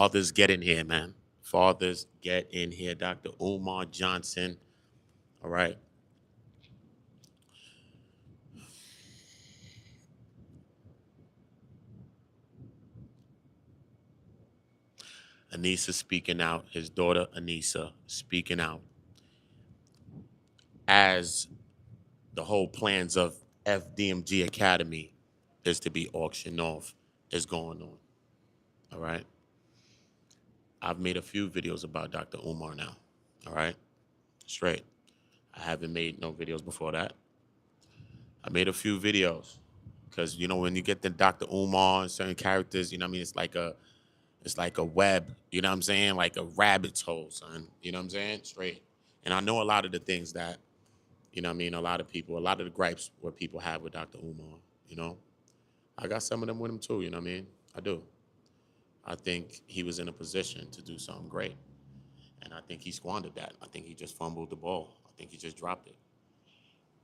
Fathers, get in here, man. Fathers, get in here. Dr. Umar Johnson. All right. Anisa speaking out, his daughter Anisa speaking out as the whole plans of FDMG Academy is to be auctioned off is going on. All right. I've made a few videos about Dr. Umar now. All right. Straight. I haven't made no videos before that. I made a few videos because when you get the Dr. Umar and certain characters, what I mean, it's like a web, you know what I'm saying? Like a rabbit's hole, son. You know what I'm saying? Straight. And I know a lot of the things that, what I mean, a lot of the gripes what people have with Dr. Umar, you know? I got some of them with him too, you know what I mean? I do. I think he was in a position to do something great. And I think he squandered that. I think he just fumbled the ball. I think he just dropped it.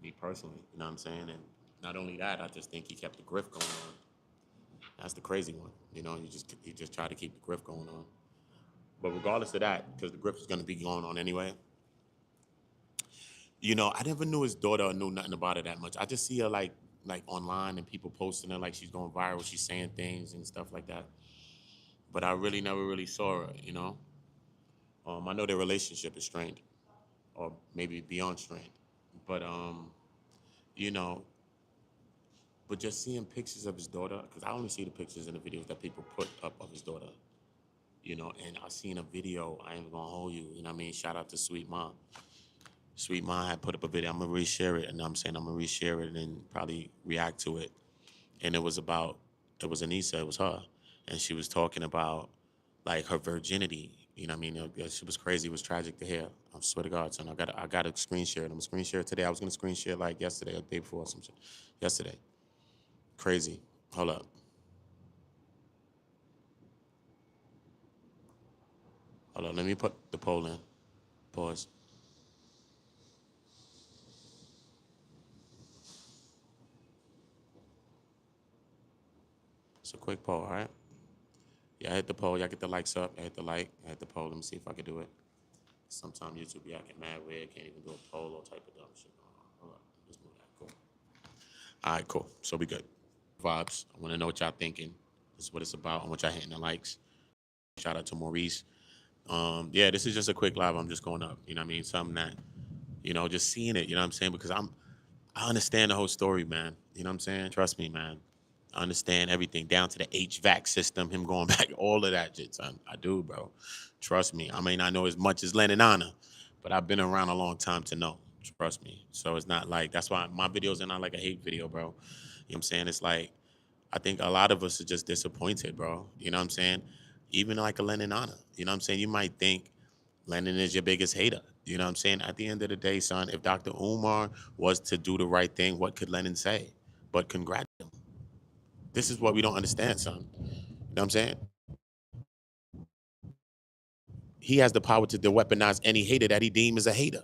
Me personally, you know what I'm saying? And not only that, I just think he kept the grift going on. That's the crazy one. He just tried to keep the grift going on. But regardless of that, because the grift is going to be going on anyway, I never knew his daughter or knew nothing about her that much. I just see her like online and people posting her like she's going viral, she's saying things and stuff like that. But I really never really saw her. I know their relationship is strained, or maybe beyond strained. But you know, but just seeing pictures of his daughter, because I only see the pictures and the videos that people put up of his daughter. And I seen a video. I ain't gonna hold you. You know what I mean? Shout out to Sweet Mom. Sweet Mom had put up a video. I'm gonna reshare it, and I'm saying I'm gonna reshare it and probably react to it. And it was Anisa, it was her, and she was talking about like her virginity. You know what I mean? She was crazy. It was tragic to hear. I swear to God, son. I got to screen share it. I'm gonna screen share it today. I was gonna screen share it like yesterday or the day before or some shit. Yesterday. Crazy. Hold up. Hold on. Let me put the poll in. Pause. It's a quick poll, all right? Yeah, I hit the poll. Y'all get the likes up. I hit the like. I hit the poll. Let me see if I can do it. Sometimes YouTube be acting mad weird. Can't even do a poll or type of dumb shit. Hold on. Let's move that. Cool. All right, cool. So we good. Vibes. I want to know what y'all thinking. This is what it's about. I want y'all hitting the likes. Shout out to Maurice. Yeah, this is just a quick live. I'm just going up. You know what I mean? Something that, just seeing it, you know what I'm saying? Because I understand the whole story, man. You know what I'm saying? Trust me, man. I understand everything down to the HVAC system, him going back, all of that shit, son. I do, bro. Trust me. I may not know as much as Lennon Anna, but I've been around a long time to know. Trust me. So it's not like, that's why my videos are not like a hate video, bro. You know what I'm saying? It's like, I think a lot of us are just disappointed, bro. You know what I'm saying? Even like a Lennon Anna. You know what I'm saying? You might think Lennon is your biggest hater. You know what I'm saying? At the end of the day, son, if Dr. Umar was to do the right thing, what could Lennon say? But congratulate him. This is what we don't understand, son. You know what I'm saying? He has the power to weaponize any hater that he deems as a hater.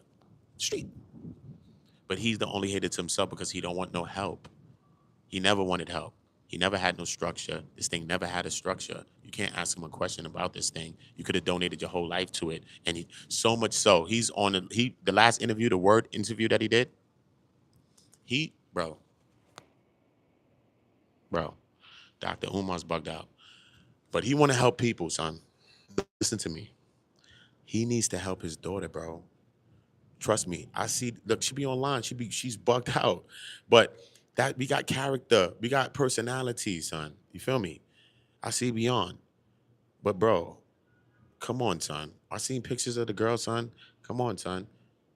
Straight. But he's the only hater to himself because he don't want no help. He never wanted help. He never had no structure. This thing never had a structure. You can't ask him a question about this thing. You could have donated your whole life to it. And so much so, he's on the last interview, the word interview that he did, bro, bro, Dr. Umar's bugged out. But he want to help people, son. Listen to me. He needs to help his daughter, bro. Trust me. I see. Look, she be online. She's bugged out. But that we got character. We got personality, son. You feel me? I see beyond. But bro, come on, son. I seen pictures of the girl, son. Come on, son.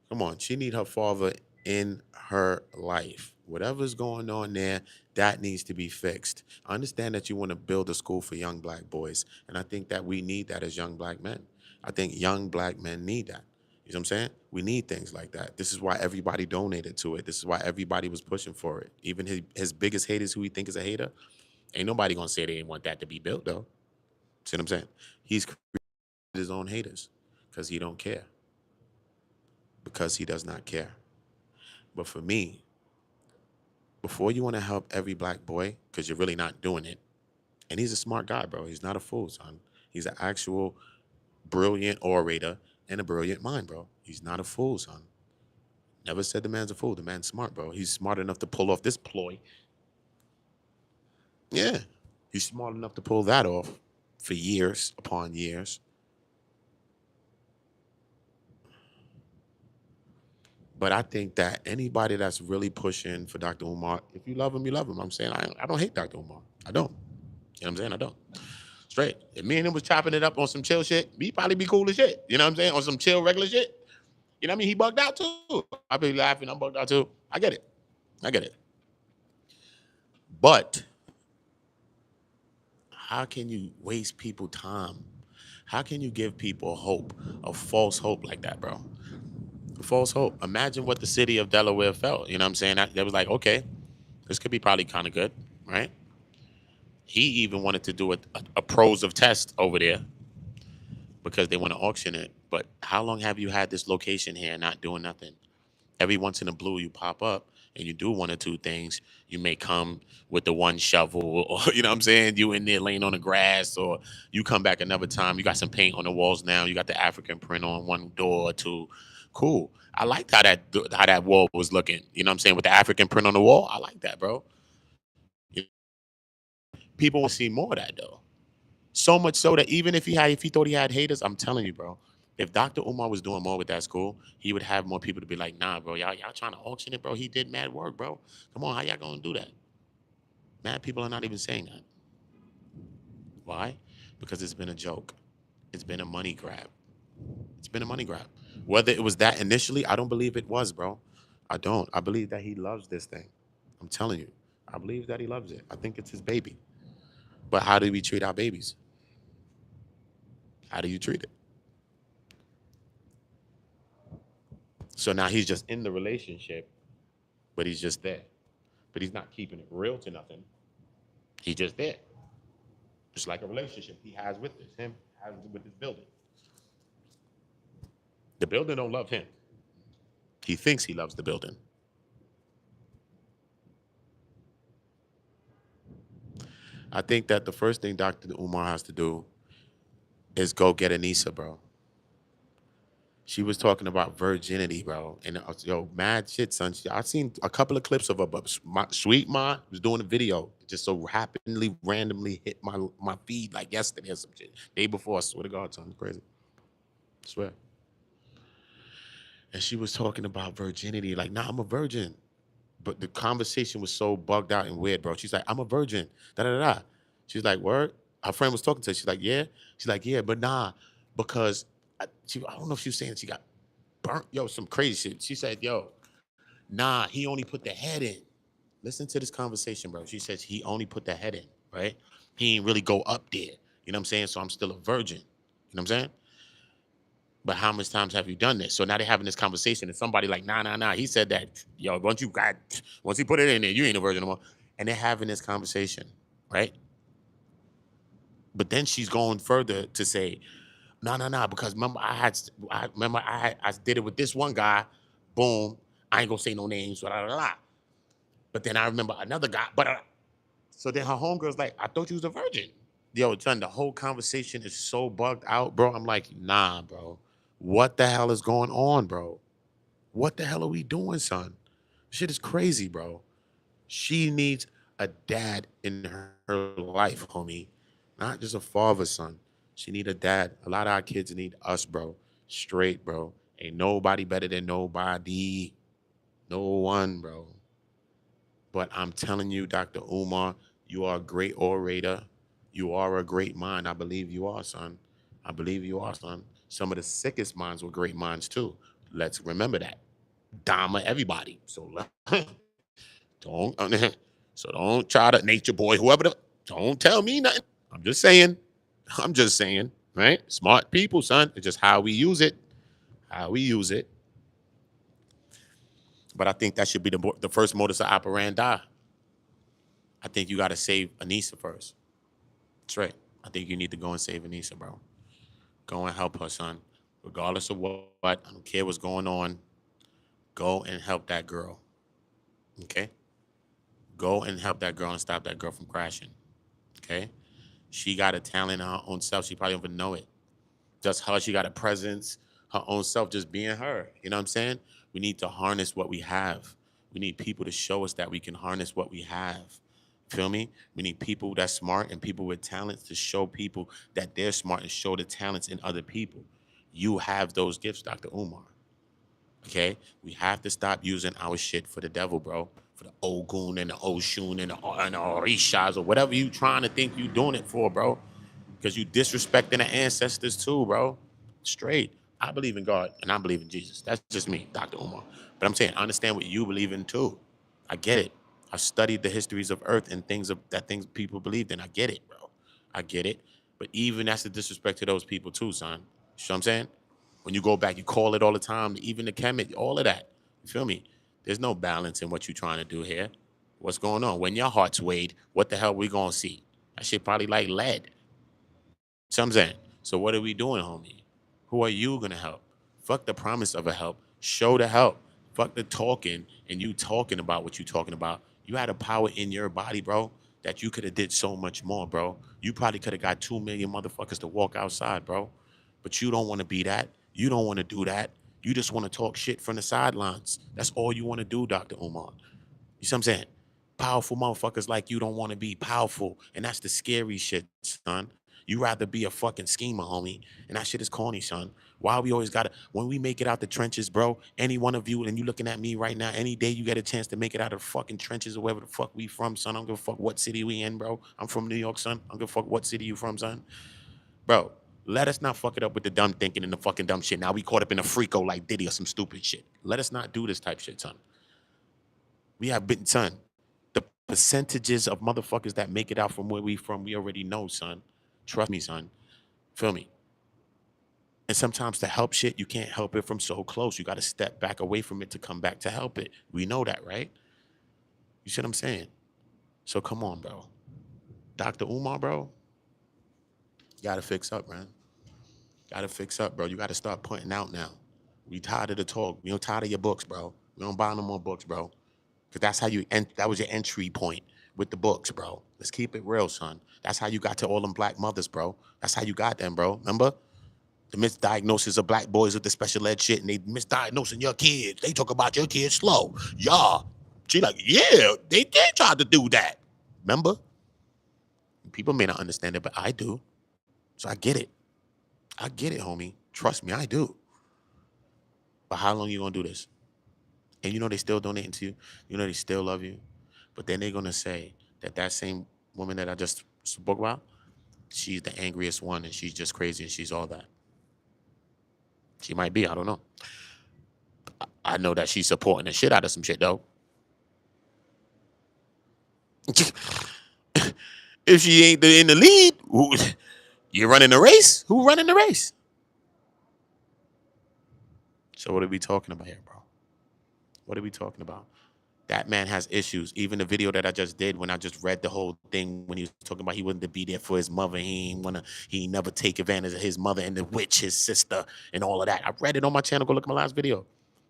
Come on. She need her father in her life. Whatever's going on there, that needs to be fixed. I understand that you want to build a school for young black boys, and I think that we need that as young black men. I think young black men need that. You know what I'm saying? We need things like that. This is why everybody donated to it. This is why everybody was pushing for it. Even his biggest haters, who he think is a hater, ain't nobody gonna say they didn't want that to be built though. See what I'm saying? He's created his own haters because he don't care. Because he does not care. But for me, before you want to help every black boy, because you're really not doing it, and he's a smart guy, bro. He's not a fool, son. He's an actual brilliant orator and a brilliant mind, bro. He's not a fool, son. Never said the man's a fool. The man's smart, bro. He's smart enough to pull off this ploy. Yeah. He's smart enough to pull that off for years upon years. But I think that anybody that's really pushing for Dr. Umar, if you love him, you love him. I'm saying I don't hate Dr. Umar. I don't. You know what I'm saying? I don't. Straight. If me and him was chopping it up on some chill shit, he'd probably be cool as shit. You know what I'm saying? On some chill, regular shit. You know what I mean? He bugged out too. I be laughing. I'm bugged out too. I get it. I get it. But how can you waste people time? How can you give people hope, a false hope like that, bro? False hope. Imagine what the city of Delaware felt. You know what I'm saying? That was like, okay, this could be probably kind of good, right? He even wanted to do a pros of test over there because they want to auction it. But how long have you had this location here not doing nothing? Every once in a blue, you pop up and you do one or two things. You may come with the one shovel, or you know what I'm saying? You in there laying on the grass, or you come back another time. You got some paint on the walls now. You got the African print on one door or two. Cool. I liked how that wall was looking. You know what I'm saying? With the African print on the wall, I like that, bro. People want to see more of that though. So much so that even if he thought he had haters, I'm telling you, bro. If Dr. Umar was doing more with that school, he would have more people to be like, nah, bro, y'all trying to auction it, bro. He did mad work, bro. Come on, how y'all gonna do that? Mad people are not even saying that. Why? Because it's been a joke. It's been a money grab. It's been a money grab. Whether it was that initially, I don't believe it was, bro. I don't. I believe that he loves this thing. I'm telling you. I believe that he loves it. I think it's his baby. But how do we treat our babies? How do you treat it? So now he's just in the relationship, but he's just there. But he's not keeping it real to nothing. He's just there. Just like a relationship he has with this, him has with this building. The building don't love him. He thinks he loves the building. I think that the first thing Dr. Umar has to do is go get Anisa, bro. She was talking about virginity, bro. And yo, mad shit, son. I've seen a couple of clips of her, but my sweet ma was doing a video. It just so happenly, randomly hit my feed like yesterday or some shit. Day before, I swear to God, son. It's crazy. I swear. And she was talking about virginity. Like, nah, I'm a virgin. But the conversation was so bugged out and weird, bro. She's like, I'm a virgin. Da da da. She's like, word. Her friend was talking to her. She's like, yeah. She's like, yeah, but nah, because I don't know if she was saying she got burnt. Yo, some crazy shit. She said, yo, nah, he only put the head in. Listen to this conversation, bro. She says he only put the head in, right? He ain't really go up there. You know what I'm saying? So I'm still a virgin. You know what I'm saying? But how much times have you done this? So now they're having this conversation, and somebody like, nah, nah, nah. He said that, yo, once he put it in there, you ain't a virgin no more. And they're having this conversation, right? But then she's going further to say, no, no, no, because I did it with this one guy, boom. I ain't gonna say no names, blah, blah, blah. But then I remember another guy, so then her homegirl's like, I thought you was a virgin. Yo, son, the whole conversation is so bugged out, bro. I'm like, nah, bro. What the hell is going on, bro? What the hell are we doing, son? Shit is crazy, bro. She needs a dad in her life, homie. Not just a father, son. She need a dad. A lot of our kids need us, bro. Straight, bro. Ain't nobody better than nobody. No one, bro. But I'm telling you, Dr. Umar, you are a great orator. You are a great mind. I believe you are, son. I believe you are, son. Some of the sickest minds were great minds, too. Let's remember that. Dama, everybody. So don't so don't try to nature boy, don't tell me nothing. I'm just saying. I'm just saying, right? Smart people, son. It's just how we use it. How we use it. But I think that should be the first modus operandi. I think you got to save Anisa first. That's right. I think you need to go and save Anisa, bro. Go and help her, son. Regardless of what, I don't care what's going on. Go and help that girl. Okay? Go and help that girl and stop that girl from crashing. Okay? She got a talent in her own self. She probably don't even know it. Just her, she got a presence, her own self, just being her. You know what I'm saying? We need to harness what we have. We need people to show us that we can harness what we have. Feel me? We need people that's smart and people with talents to show people that they're smart and show the talents in other people. You have those gifts, Dr. Umar. Okay? We have to stop using our shit for the devil, bro. For the Ogun and the Oshun and the Orishas or whatever you trying to think you doing it for, bro. Because you disrespecting the ancestors too, bro. Straight. I believe in God and I believe in Jesus. That's just me, Dr. Umar. But I'm saying, I understand what you believe in too. I get it. I studied the histories of Earth and things people believed in. I get it, bro. I get it. But even that's the disrespect to those people too, son. You know what I'm saying? When you go back, you call it all the time, even the Kemet, all of that. You feel me? There's no balance in what you're trying to do here. What's going on? When your heart's weighed, what the hell we gonna see? That shit probably like lead. So I'm saying, so what are we doing, homie? Who are you gonna help? Fuck the promise of a help. Show the help. Fuck the talking and you talking about what you talking about. You had a power in your body, bro, that you could have did so much more, bro. You probably could have got 2 million motherfuckers to walk outside, bro. But you don't want to be that. You don't want to do that. You just want to talk shit from the sidelines. That's all you want to do, Dr. Umar. You see what I'm saying? Powerful motherfuckers like you don't want to be powerful. And that's the scary shit, son. You rather be a fucking schemer, homie. And that shit is corny, son. Why we always gotta, when we make it out the trenches, bro, any one of you, and you looking at me right now, any day you get a chance to make it out of the fucking trenches or wherever the fuck we from, son. I don't give a fuck what city we in, bro. I'm from New York, son. I don't give a fuck what city you from, son. Bro, let us not fuck it up with the dumb thinking and the fucking dumb shit. Now we caught up in a freako like Diddy or some stupid shit. Let us not do this type shit, son. We have been, son. The percentages of motherfuckers that make it out from where we from, we already know, son. Trust me, son. Feel me? And sometimes to help shit, you can't help it from so close. You got to step back away from it to come back to help it. We know that, right? You see what I'm saying? So come on, bro. Dr. Umar, bro, you got to fix up, man. Got to fix up, bro. You got to start putting out now. We tired of the talk. We don't tired of your books, bro. We don't buy no more books, bro. Because that's how that was your entry point with the books, bro. Let's keep it real, son. That's how you got to all them black mothers, bro. That's how you got them, bro. Remember? The misdiagnosis of black boys with the special ed shit, and they misdiagnosing your kids. They talk about your kids slow. Yeah. She like, yeah, they did try to do that. Remember? People may not understand it, but I do. So I get it. I get it, homie. Trust me, I do. But how long you gonna do this? And you know they still donating to you. You know they still love you. But then they're gonna say that that same woman that I just spoke about, she's the angriest one, and she's just crazy, and she's all that. She might be. I don't know. I know that she's supporting the shit out of some shit though. If she ain't in the lead, you running the race? Who running the race? So what are we talking about here, bro? What are we talking about? That man has issues. Even the video that I just did when I just read the whole thing when he was talking about he wanted to be there for his mother. He never take advantage of his mother and the witch, his sister, and all of that. I read it on my channel. Go look at my last video.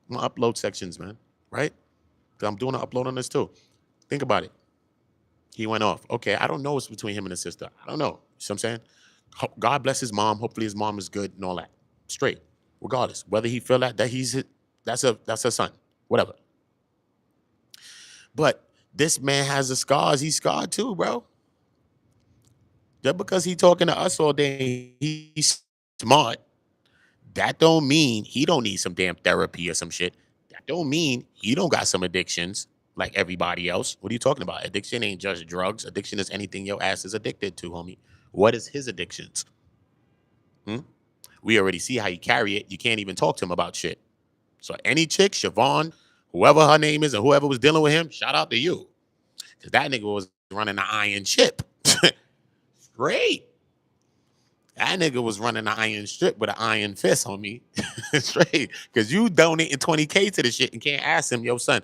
My upload sections, man. Right? Because I'm doing an upload on this too. Think about it. He went off. Okay, I don't know what's between him and his sister. I don't know. You know what I'm saying? God bless his mom. Hopefully his mom is good and all that. Straight. Regardless. Whether he feel that that's her son. Whatever. But this man has the scars. He's scarred too, bro. Just because he talking to us all day, he's smart. That don't mean he don't need some damn therapy or some shit. That don't mean he don't got some addictions like everybody else. What are you talking about? Addiction ain't just drugs. Addiction is anything your ass is addicted to, homie. What is his addictions? Hmm? We already see how you carry it. You can't even talk to him about shit. So any chick, Shavonne, whoever her name is, and whoever was dealing with him, shout out to you. Because that nigga was running the iron ship. Great. That nigga was running the iron strip with an iron fist on me. Straight. Because you donating 20K to the shit and can't ask him, yo, son,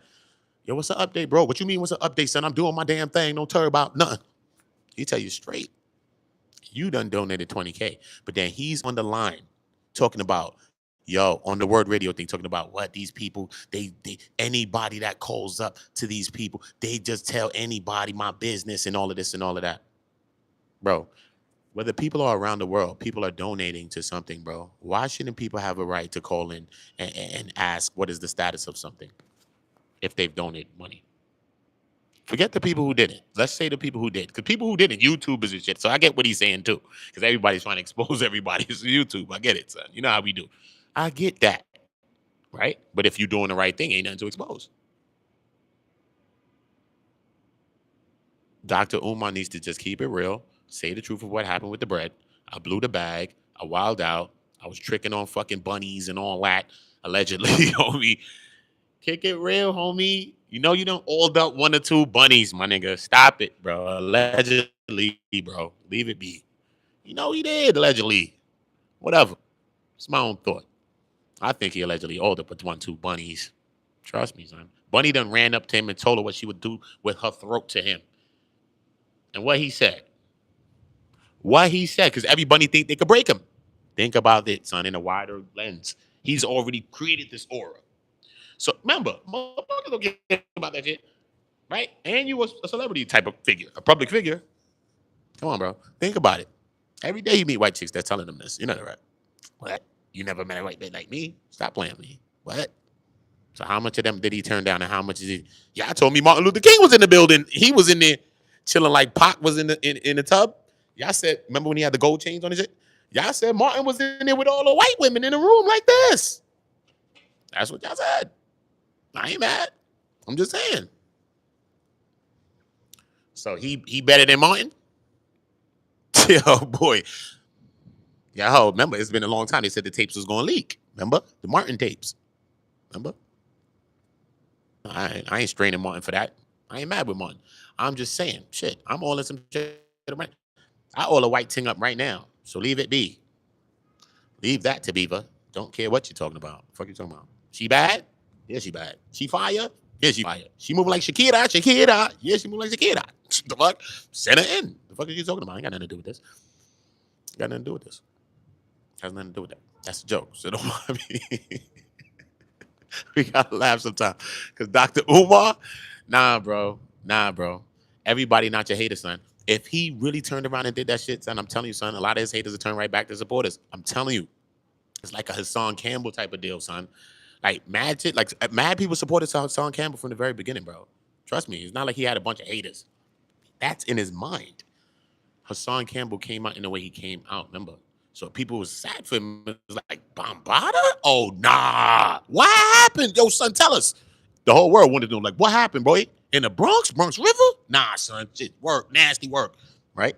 yo, what's the update, bro? What you mean, what's the update, son? I'm doing my damn thing. Don't worry about nothing. He tell you straight. You done donated 20K. But then he's on the line talking about, yo, on the word radio thing, talking about what these people, they anybody that calls up to these people, they just tell anybody my business and all of this and all of that. Bro, Whether people are around the world, people are donating to something, bro. Why shouldn't people have a right to call in and ask what is the status of something if they've donated money? Forget the people who didn't. Let's say the people who did. Because people who didn't, YouTubers and shit. So I get what he's saying too. Because everybody's trying to expose everybody to YouTube. I get it, son. You know how we do. I get that. Right? But if you're doing the right thing, ain't nothing to expose. Dr. Umar needs to just keep it real, say the truth of what happened with the bread. I blew the bag. I wilded out. I was tricking on fucking bunnies and all that, allegedly, homie. Kick it real, homie. You know you don't oiled up one or two bunnies, my nigga. Stop it, bro. Allegedly, bro. Leave it be. You know he did, allegedly. Whatever. It's my own thought. I think he allegedly oiled up one, two bunnies. Trust me, son. Bunny done ran up to him and told her what she would do with her throat to him. And what he said. What he said, because every bunny think they could break him. Think about it, son, in a wider lens. He's already created this aura. So remember, motherfuckers don't care about that shit, right? And you was a celebrity type of figure, a public figure. Come on, bro. Think about it. Every day you meet white chicks that's telling them this. You know that, right? What? You never met a white bitch like me? Stop playing with me. What? So how much of them did he turn down, and how much is he? Y'all told me Martin Luther King was in the building. He was in there chilling like Pac was in the tub. Y'all said, remember when he had the gold chains on his shit? Y'all said Martin was in there with all the white women in the room like this. That's what y'all said. I ain't mad. I'm just saying. So he better than Martin? Oh boy. Yeah, remember, it's been a long time. They said the tapes was gonna leak. Remember? The Martin tapes. Remember? I ain't straining Martin for that. I ain't mad with Martin. I'm just saying, shit. I'm all in some shit. I all a white ting up right now. So leave it be. Leave that to Beaver. Don't care what you're talking about. Fuck you talking about? She bad? Yeah, she bad. She fire? Yeah, she fire. She moving like Shakira. Shakira. Yeah, she moving like Shakira. The fuck? Send her in. The fuck are you talking about? I ain't got nothing to do with this. Got nothing to do with this. Has nothing to do with that. That's a joke. So don't mind me. We gotta laugh sometimes. Cause Dr. Umar, nah, bro. Nah, bro. Everybody not your hater, son. If he really turned around and did that shit, son, I'm telling you, son, a lot of his haters will turn right back to supporters. I'm telling you. It's like a Hassan Campbell type of deal, son. Like mad shit, like mad people supported Hassan Campbell from the very beginning, bro. Trust me, it's not like he had a bunch of haters. That's in his mind. Hassan Campbell came out in the way he came out, remember? So people was sad for him. It was like, Bombada? Oh, nah. What happened? Yo, son, tell us. The whole world wanted to know, like, what happened, boy? In the Bronx River? Nah, son, shit, work, nasty work, right?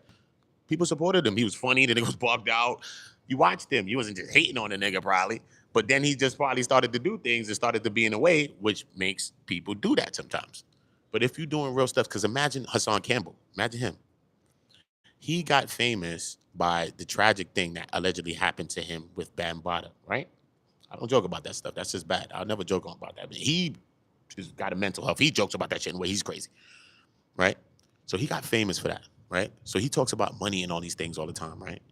People supported him. He was funny. The nigga was bugged out. You watched him. You wasn't just hating on the nigga probably. But then he just probably started to do things and started to be in a way which makes people do that sometimes. But if you're doing real stuff, because imagine Hassan Campbell. Imagine him. He got famous by the tragic thing that allegedly happened to him with Bambaataa, right? I don't joke about that stuff. That's just bad. I'll never joke about that. But he just got a mental health. He jokes about that shit in a way. He's crazy, right? So he got famous for that, right? So he talks about money and all these things all the time, right?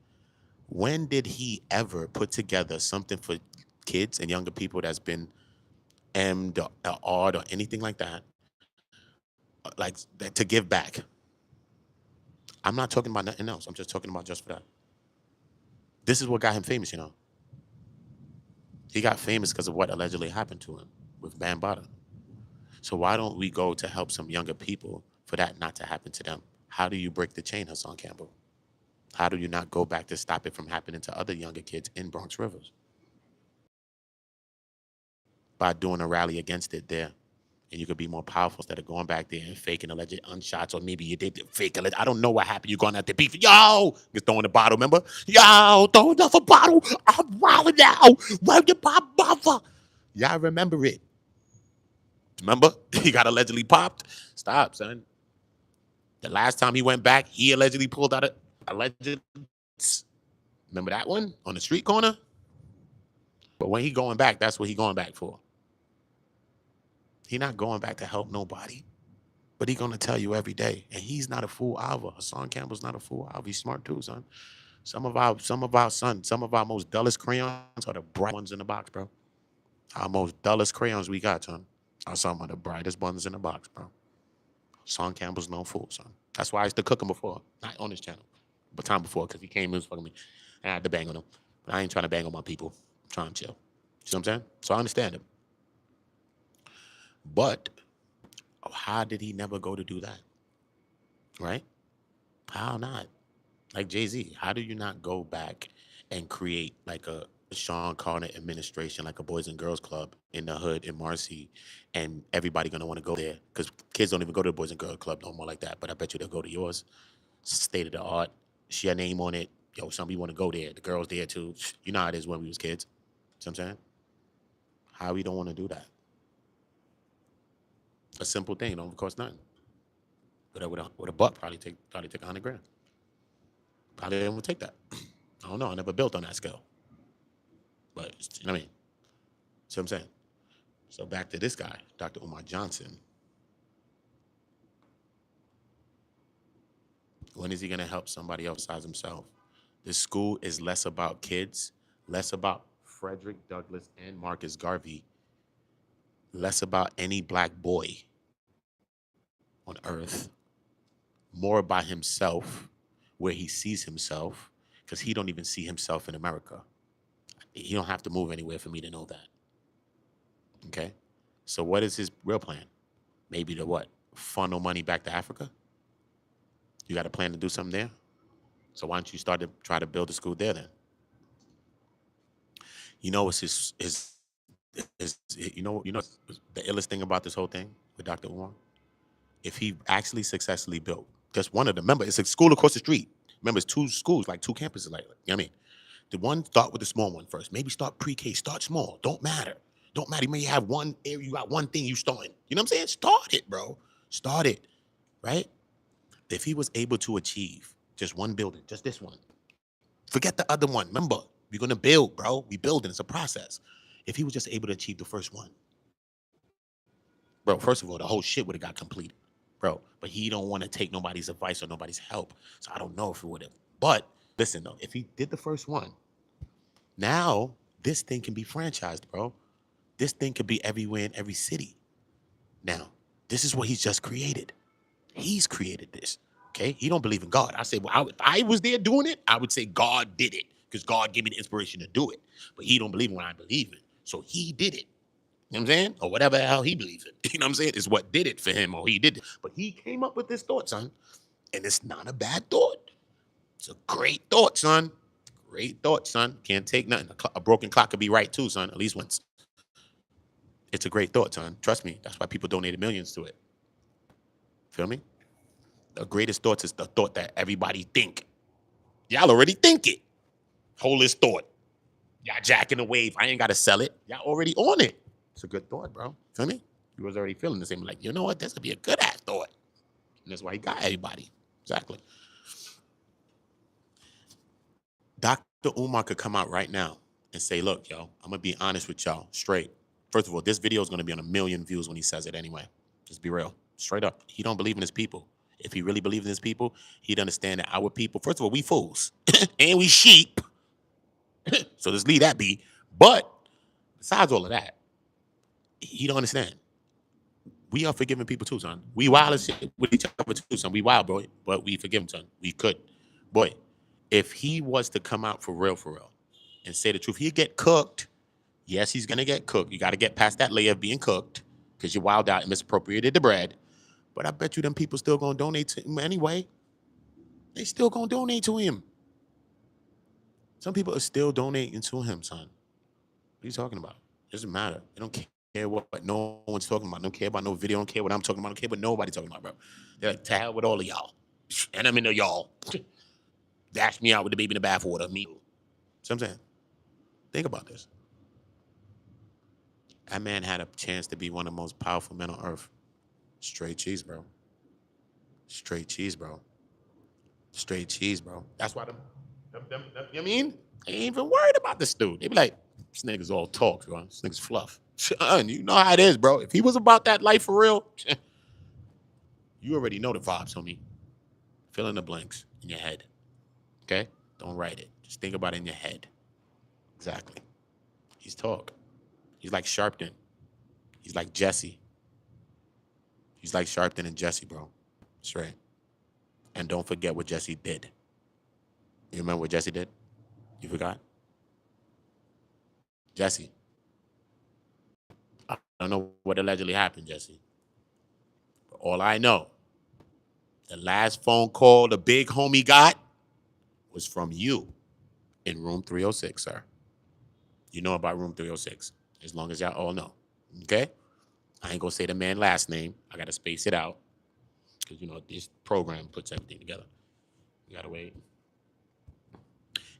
When did he ever put together something for kids and younger people that's been M'd or R'd or anything like that, like that, to give back? I'm not talking about nothing else. I'm just talking about just for that. This is what got him famous, you know. He got famous because of what allegedly happened to him with Bambaataa. So why don't we go to help some younger people for that not to happen to them? How do you break the chain, Hassan Campbell? How do you not go back to stop it from happening to other younger kids in Bronx Rivers? By doing a rally against it there. And you could be more powerful instead of going back there and faking alleged unshots, or maybe you did fake alleged. I don't know what happened. You're going out there beef. Yo, just throwing the bottle, remember? Yo, throw another bottle. I'm wilding now. Where did my mother? Y'all remember it. Remember? He got allegedly popped. Stop, son. The last time he went back, he allegedly pulled out a alleged. Remember that one on the street corner? But when he going back, that's what he going back for. He not going back to help nobody. But he gonna tell you every day. And he's not a fool either. Hassan Campbell's not a fool either. He's smart too, son. Some of our sons, some of our most dullest crayons are the bright ones in the box, bro. Our most dullest crayons we got, son, are some of the brightest ones in the box, bro. Hassan Campbell's no fool, son. That's why I used to cook him before, not on this channel. but time before, because he came and was fucking me. And I had to bang on him. But I ain't trying to bang on my people. I'm trying to chill. See what I'm saying? So I understand him. But how did he never go to do that? Right? How not? Like Jay-Z, how do you not go back and create like a Sean Carter administration, like a Boys and Girls Club in the hood in Marcy, and everybody gonna want to go there? Because kids don't even go to the Boys and Girls Club no more like that. But I bet you they'll go to yours. State of the art. See your name on it. Yo, some people want to go there. The girls there too. You know how it is when we was kids. See what I'm saying? How we don't want to do that? A simple thing, don't cost nothing. But with a buck, probably take 100 grand. Probably didn't take that. I don't know. I never built on that scale. But you know what I mean? See what I'm saying? So back to this guy, Dr. Umar Johnson. When is he gonna help somebody else besides himself? This school is less about kids, less about Frederick Douglass and Marcus Garvey, less about any black boy on earth, more about himself, where he sees himself, because he don't even see himself in America. He don't have to move anywhere for me to know that. Okay? So what is his real plan? Maybe to what? Funnel money back to Africa? You got a plan to do something there? So why don't you start to try to build a school there then? You know what's you know the illest thing about this whole thing with Dr. Umar? If he actually successfully built just one of them, remember, it's a school across the street. Remember, it's two schools, like two campuses, like, you know what I mean? The one, start with the small one first. Maybe start pre-K, start small. Don't matter. Don't matter. You may have one area, you got one thing you starting. You know what I'm saying? Start it, bro. Start it, right? If he was able to achieve just one building, just this one, forget the other one. Remember, we're gonna build, bro. We building. It's a process. If he was just able to achieve the first one, bro, first of all, the whole shit would have got completed, bro. But he don't want to take nobody's advice or nobody's help. So I don't know if it would have. But listen, though, if he did the first one, now this thing can be franchised, bro. This thing could be everywhere in every city. Now, this is what he's just created. He's created this. Okay, he don't believe in God. I say, well, if I was there doing it, I would say God did it because God gave me the inspiration to do it. But he don't believe in what I believe in, so he did it. You know what I'm saying? Or whatever the hell he believes in. You know what I'm saying? It's what did it for him, or he did it. But he came up with this thought, son, and it's not a bad thought. It's a great thought, son. Great thought, son. Can't take nothing. A broken clock could be right too, son. At least once. It's a great thought, son. Trust me. That's why people donated millions to it. Feel me? The greatest thoughts is the thought that everybody think. Y'all already think it. Hold this thought. Y'all jacking the wave. I ain't got to sell it. Y'all already on it. It's a good thought, bro. Feel me? You was already feeling the same. Like, you know what? This would be a good ass thought. And that's why he got everybody. Exactly. Dr. Umar could come out right now and say, look, yo, I'm going to be honest with y'all straight. First of all, this video is going to be on 1 million views when he says it anyway. Just be real. Straight up. He don't believe in his people. If he really believed in his people, he'd understand that our people, first of all, we fools. And we sheep. So just leave that be. But besides all of that, he don't understand. We are forgiving people too, son. We wild as shit with each other too, son. We wild, bro. But we forgive him, son. We could. Boy, if he was to come out for real, and say the truth, he'd get cooked. Yes, he's gonna get cooked. You gotta get past that layer of being cooked because you wild out and misappropriated the bread. But I bet you them people still gonna donate to him anyway. They still gonna donate to him. Some people are still donating to him, son. What are you talking about? It doesn't matter. They don't care what no one's talking about. They don't care about no video. Don't care what I'm talking about. Don't care what nobody's talking about, bro. They're like, to hell with all of y'all. And I'm into y'all. Dash me out with the baby in the bathwater. Me. So I'm saying, think about this. That man had a chance to be one of the most powerful men on earth. Straight cheese, bro. Straight cheese, bro. Straight cheese, bro. That's why them you know what I mean? They ain't even worried about this dude. They be like, this nigga's all talk, bro. This nigga's fluff. You know how it is, bro. If he was about that life for real, you already know the vibes, homie. Fill in the blanks in your head. Okay? Don't write it. Just think about it in your head. Exactly. He's talk. He's like Sharpton. He's like Jesse. He's like Sharpton and Jesse, bro. That's right. And don't forget what Jesse did. You remember what Jesse did? You forgot? Jesse. I don't know what allegedly happened, Jesse. But all I know, the last phone call the big homie got was from you in room 306, sir. You know about room 306, as long as y'all all know. Okay? I ain't gonna say the man last name. I gotta space it out. Because you know this program puts everything together. You gotta wait.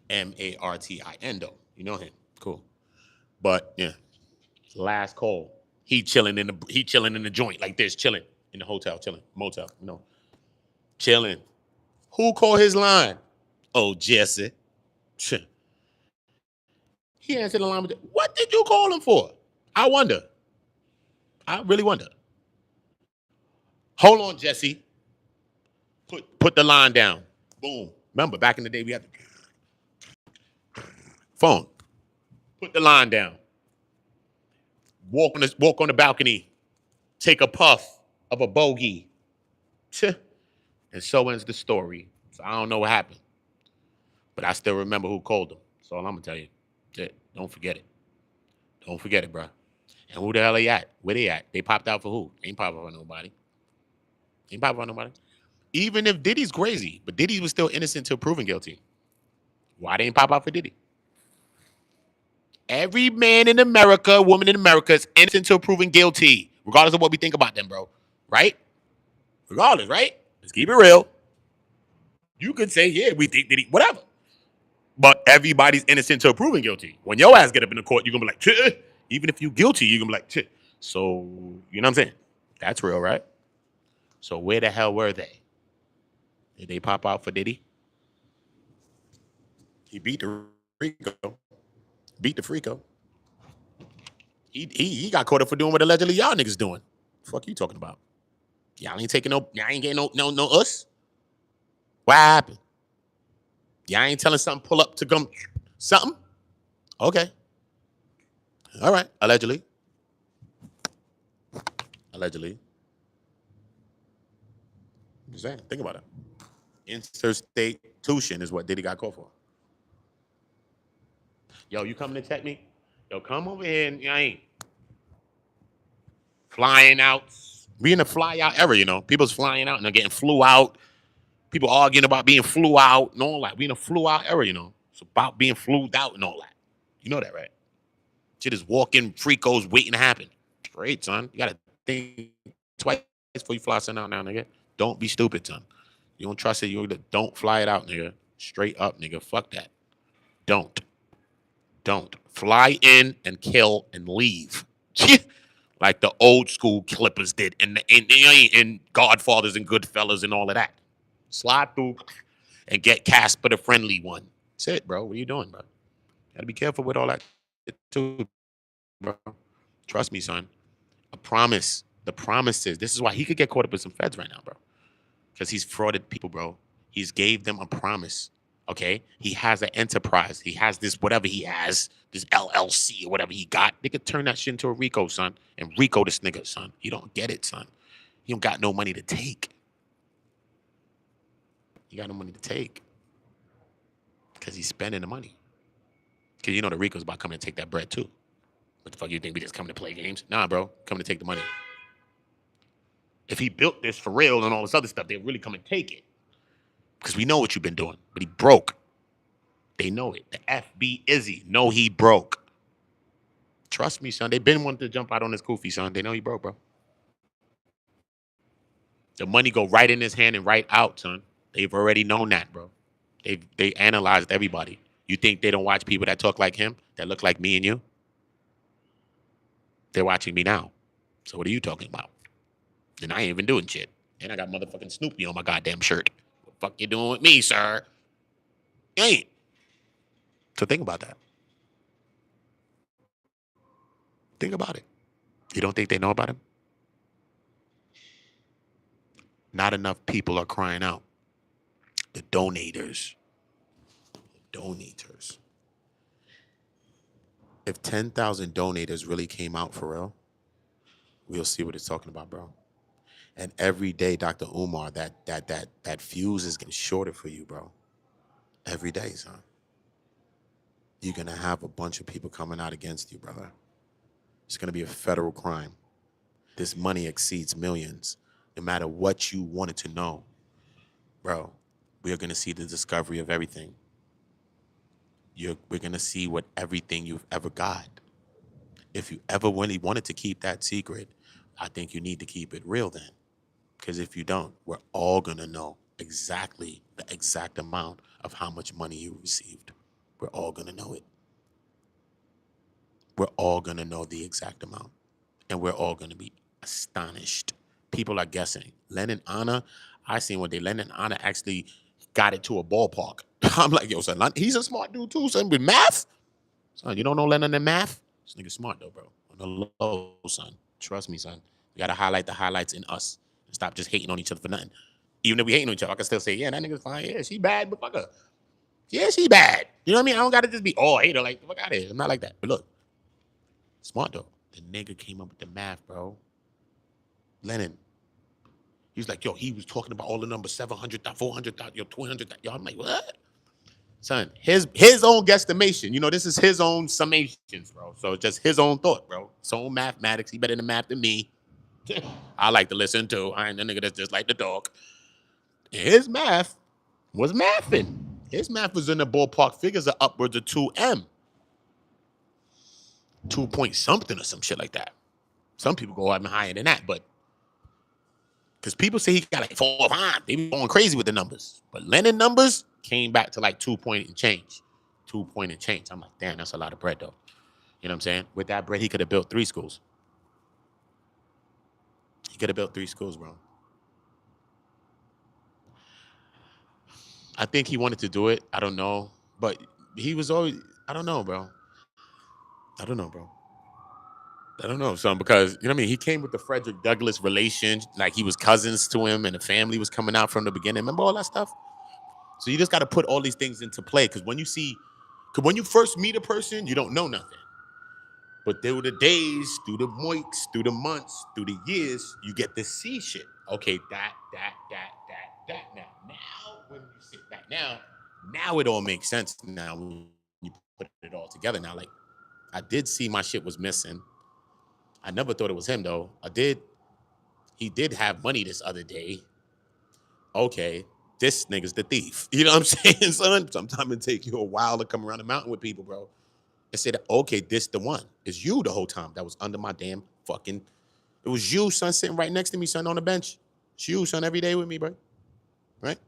Martin though. You know him. Cool. But yeah. Last call. He chilling in the joint like this, chilling in the hotel, chilling, motel, chilling. Who called his line? Oh, Jesse. He answered the line. What did you call him for? I wonder. I really wonder. Hold on, Jesse. Put the line down. Boom. Remember, back in the day, we had the phone. Put the line down. Walk on the balcony. Take a puff of a bogey. And so ends the story. So I don't know what happened. But I still remember who called him. That's all I'm going to tell you. Don't forget it. Don't forget it, bro. And who the hell are they at? Where they at? They popped out for who? Ain't popped out for nobody. Ain't popped out for nobody. Even if Diddy's crazy, but Diddy was still innocent till proven guilty. Why they ain't pop out for Diddy? Every man in America, woman in America is innocent till proven guilty, regardless of what we think about them, bro. Right? Regardless, right? Let's keep it real. You could say, yeah, we think Diddy, whatever. But everybody's innocent till proven guilty. When your ass get up in the court, you're going to be like, Chih. Even if you guilty, you're going to be like, Chih. So, you know what I'm saying? That's real, right? So where the hell were they? Did they pop out for Diddy? He beat the Rico. Beat the Freako. He got caught up for doing what allegedly y'all niggas doing. The fuck you talking about? Y'all ain't taking y'all ain't getting no us. What happened? Y'all ain't telling something pull up to come something? Okay. All right. Allegedly. Allegedly. I'm just saying. Think about it. Interstate tuition is what Diddy got caught for. Yo, you coming to check me? Yo, come over here and I ain't flying out. We in the fly out era, People's flying out and they're getting flew out. People arguing about being flew out and all that. We in a flew out era, It's about being flued out and all that. You know that, right? Shit is walking freakos waiting to happen. Great, son. You gotta think twice before you fly something out now, nigga. Don't be stupid, son. You don't trust it, don't fly it out, nigga. Straight up, nigga. Fuck that. Don't. Fly in and kill and leave. Like the old school Clippers did in Godfathers and Goodfellas and all of that. Slide through and get Casper the friendly one. That's it, bro. What are you doing, bro? Gotta be careful with all that too, bro. Trust me, son. A promise. The promises. This is why he could get caught up with some feds right now, bro. Because he's frauded people, bro. He's gave them a promise. Okay? He has an enterprise. He has this whatever he has, this LLC or whatever he got. They could turn that shit into a RICO, son. And RICO this nigga, son. You don't get it, son. You don't got no money to take. You got no money to take. Because he's spending the money. Because the RICO's about coming to take that bread too. What the fuck you think? We just come to play games? Nah, bro. Come to take the money. If he built this for real and all this other stuff, they'd really come and take it. Because we know what you've been doing. But he broke. They know it. The FB Izzy know he broke. Trust me, son. They've been wanting to jump out on this goofy, son. They know he broke, bro. The money go right in his hand and right out, son. They've already known that, bro. They analyzed everybody. You think they don't watch people that talk like him, that look like me and you? They're watching me now. So what are you talking about? And I ain't even doing shit. And I got motherfucking Snoopy on my goddamn shirt. What the fuck you doing with me, sir? You ain't. So think about that. Think about it. You don't think they know about him? Not enough people are crying out. The donators. If 10,000 donators really came out for real, we'll see what it's talking about, bro. And every day, Dr. Umar, that fuse is getting shorter for you, bro. Every day, son. You're going to have a bunch of people coming out against you, brother. It's going to be a federal crime. This money exceeds millions. No matter what you wanted to know, bro, we are going to see the discovery of everything. We're going to see what everything you've ever got. If you ever really wanted to keep that secret, I think you need to keep it real then. Because if you don't, we're all going to know exactly the exact amount of how much money you received. We're all going to know it. We're all going to know the exact amount. And we're all going to be astonished. People are guessing. Lennon Anna, I seen one day, Lennon Anna actually got it to a ballpark. I'm like, yo, son, he's a smart dude too, son, with math. Son, you don't know Lennon in math? This nigga's smart though, bro. On the low, son. Trust me, son. You got to highlight the highlights in us. And stop just hating on each other for nothing. Even if we hating on each other, I can still say, yeah, that nigga's fine. Yeah, she bad, but fuck her. Yeah, she bad. You know what I mean? I don't got to just be, oh, I hate her. Like, fuck out of here. I'm not like that. But look, smart though. The nigga came up with the math, bro. Lennon. He was like, yo, he was talking about all the numbers, 700,000, 400,000, yo, 200,000. Yo, I'm like, what? Son, his own guesstimation. You know, this is his own summations, bro. So it's just his own thought, bro. His own mathematics. He better than math than me. I like to listen too. I ain't the nigga that's just like to talk. And his math was mathing. His math was in the ballpark figures of upwards of 2M. 2 point something or some shit like that. Some people go even higher than that, but because people say he got like 4 or 5. They be going crazy with the numbers. But Lennon numbers came back to like 2 point and change. 2 point and change. I'm like, damn, that's a lot of bread though. You know what I'm saying? With that bread, he could have built 3 schools. He could have built 3 schools, bro. I think he wanted to do it. I don't know. But he was always, I don't know, bro. I don't know, bro. I don't know, son, because, you know what I mean? He came with the Frederick Douglass relation, like he was cousins to him and the family was coming out from the beginning. Remember all that stuff? So you just got to put all these things into play because when you first meet a person, you don't know nothing. But through the days, through the weeks, through the months, through the years, you get to see shit. Okay, that. Now, when you sit back now it all makes sense now when you put it all together. Now, like, I did see my shit was missing. I never thought it was him, though. He did have money this other day. Okay, this nigga's the thief. You know what I'm saying, son? Sometimes it take you a while to come around the mountain with people, bro. And say that, okay, this the one. It's you the whole time that was under my damn fucking... It was you, son, sitting right next to me, son, on the bench. It's you, son, every day with me, bro. Right?